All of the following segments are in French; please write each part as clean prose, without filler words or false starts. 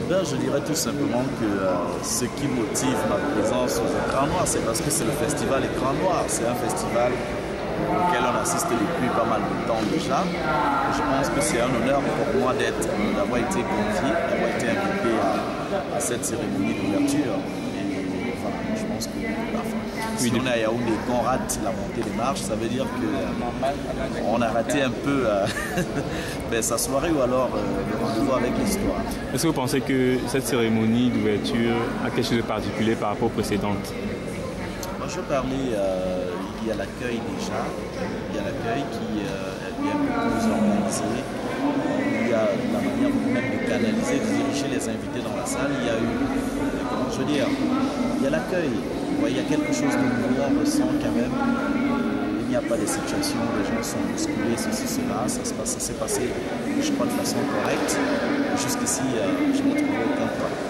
Ben, je dirais tout simplement que ce qui motive ma présence aux Écrans Noirs, c'est parce que c'est le festival Écran Noir. C'est un festival auquel on assiste depuis pas mal de temps déjà. Je pense que c'est un honneur pour moi d'avoir été convié, d'avoir été invité à cette cérémonie d'ouverture. Et voilà, je pense que si on est à Yaoundé et qu'on rate la montée des marches, ça veut dire qu'on a raté un peu sa soirée ou alors le rendez-vous avec l'histoire. Est-ce que vous pensez que cette cérémonie d'ouverture a quelque chose de particulier par rapport aux précédentes? Moi, je parlais, il y a l'accueil déjà, il y a l'accueil qui est bien plus organisé, il y a la manière même de canaliser, de diriger les invités dans la salle, il y a eu, comment je veux dire, il y a l'accueil, il y a quelque chose de nouveau, on ressent quand même, il n'y a pas de situation où les gens sont bousculés, ceci, cela, ça s'est passé, je crois, de façon correcte, jusqu'ici, je n'ai trouvé aucun problème.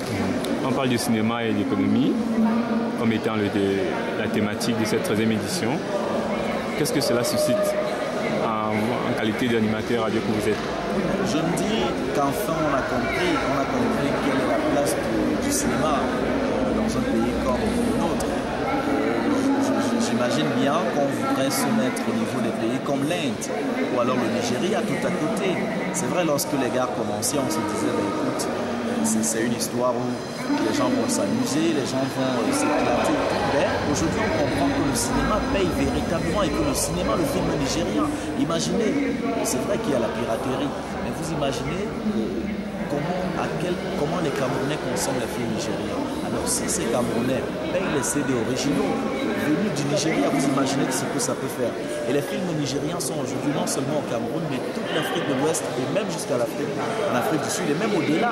On parle du cinéma et de l'économie comme étant la thématique de cette 13e édition. Qu'est-ce que cela suscite en qualité d'animateur radio que vous êtes? Je me dis qu'enfin on a compris quelle est la place du cinéma dans un pays comme le nôtre. J'imagine bien qu'on voudrait se mettre au niveau des pays comme l'Inde ou alors le Nigeria tout à côté. C'est vrai, lorsque les gars commençaient, on se disait, écoute, c'est une histoire où les gens vont s'amuser, les gens vont s'éclater. Mais aujourd'hui, on comprend que le cinéma paye véritablement et que le cinéma, le film nigérien, imaginez, c'est vrai qu'il y a la piraterie, mais vous imaginez comment les Camerounais consomment les films nigériens. Alors si ces Camerounais payent les CD originaux venus du Nigeria, vous imaginez ce que ça peut faire. Et les films nigériens sont aujourd'hui non seulement au Cameroun, mais toute l'Afrique de l'Ouest et même jusqu'à l'Afrique du Sud et même au-delà,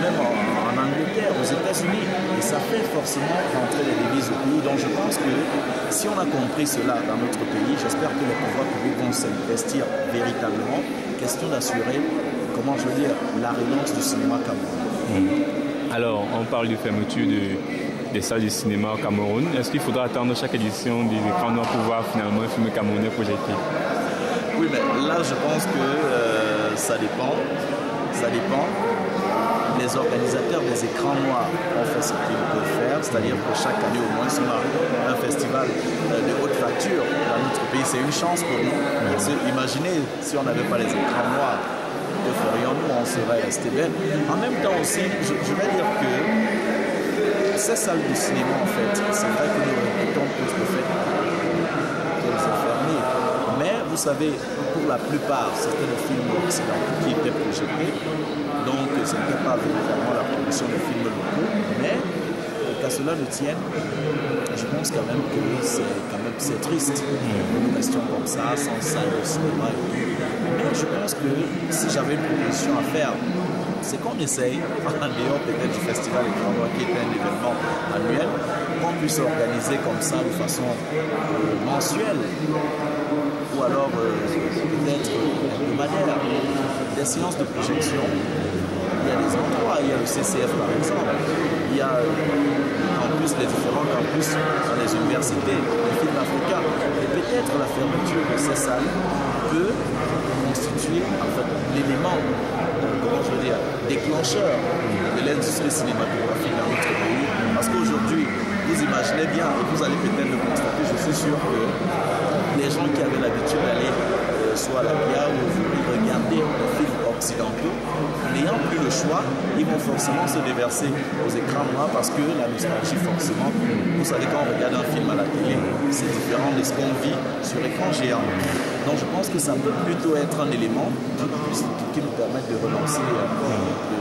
même en Angleterre, aux États-Unis. Et ça fait forcément rentrer les devises au pays. Donc je pense que si on a compris cela dans notre pays, j'espère que les pouvoirs publics vont s'investir véritablement. Question d'assurer, comment je veux dire, la relance du cinéma camerounais. Alors, on parle de fermeture des salles de cinéma au Cameroun. Est-ce qu'il faudra attendre chaque édition des Écrans Noirs pour voir finalement un film camerounais projeté? Oui, mais là, je pense que ça dépend. Ça dépend. Les organisateurs des Écrans Noirs ont fait ce qu'ils peuvent faire, c'est-à-dire que chaque année, au moins, on a un festival de haute facture dans notre pays. C'est une chance pour nous. Imaginez si on n'avait pas les Écrans Noirs. Que ferions-nous? On serait resté belle. En même temps aussi, je vais dire que ces salles de cinéma, en fait, c'est vrai que nous répétons plus le fait qu'elles sont fermées. Mais vous savez, pour la plupart, c'était le film occidental qui était projeté. Donc, ce n'était pas véritablement la promotion des films locaux. Mais, qu'à cela ne tienne, je pense quand même que c'est triste. Nous restions comme ça, sans salle de cinéma et tout. Mais je pense que si j'avais une proposition à faire, c'est qu'on essaye, en dehors peut-être du festival Écran Noir qui est un événement annuel, qu'on puisse organiser comme ça de façon mensuelle ou alors peut-être hebdomadaire des séances de projection. Il y a des endroits, il y a le CCF par exemple, il y a en plus les différents campus dans les universités, les films africains. Et peut-être la fermeture de ces salles peut constituer en fait l'élément, comment je veux dire, déclencheur de l'industrie cinématographique dans notre pays. Parce qu'aujourd'hui, vous imaginez bien, et vous allez peut-être le constater, je suis sûr que les gens qui avaient l'habitude d'aller soit à la BIA ou regarder des films occidentaux, n'ayant plus le choix, ils vont forcément se déverser aux écrans noirs parce que la nostalgie, forcément, vous savez, quand on regarde un film à la télé, c'est différent de ce qu'on vit sur écran géant. Donc je pense que ça peut plutôt être un élément qui nous permet de relancer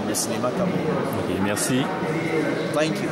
le cinéma camerounais. Ok, merci. Thank you.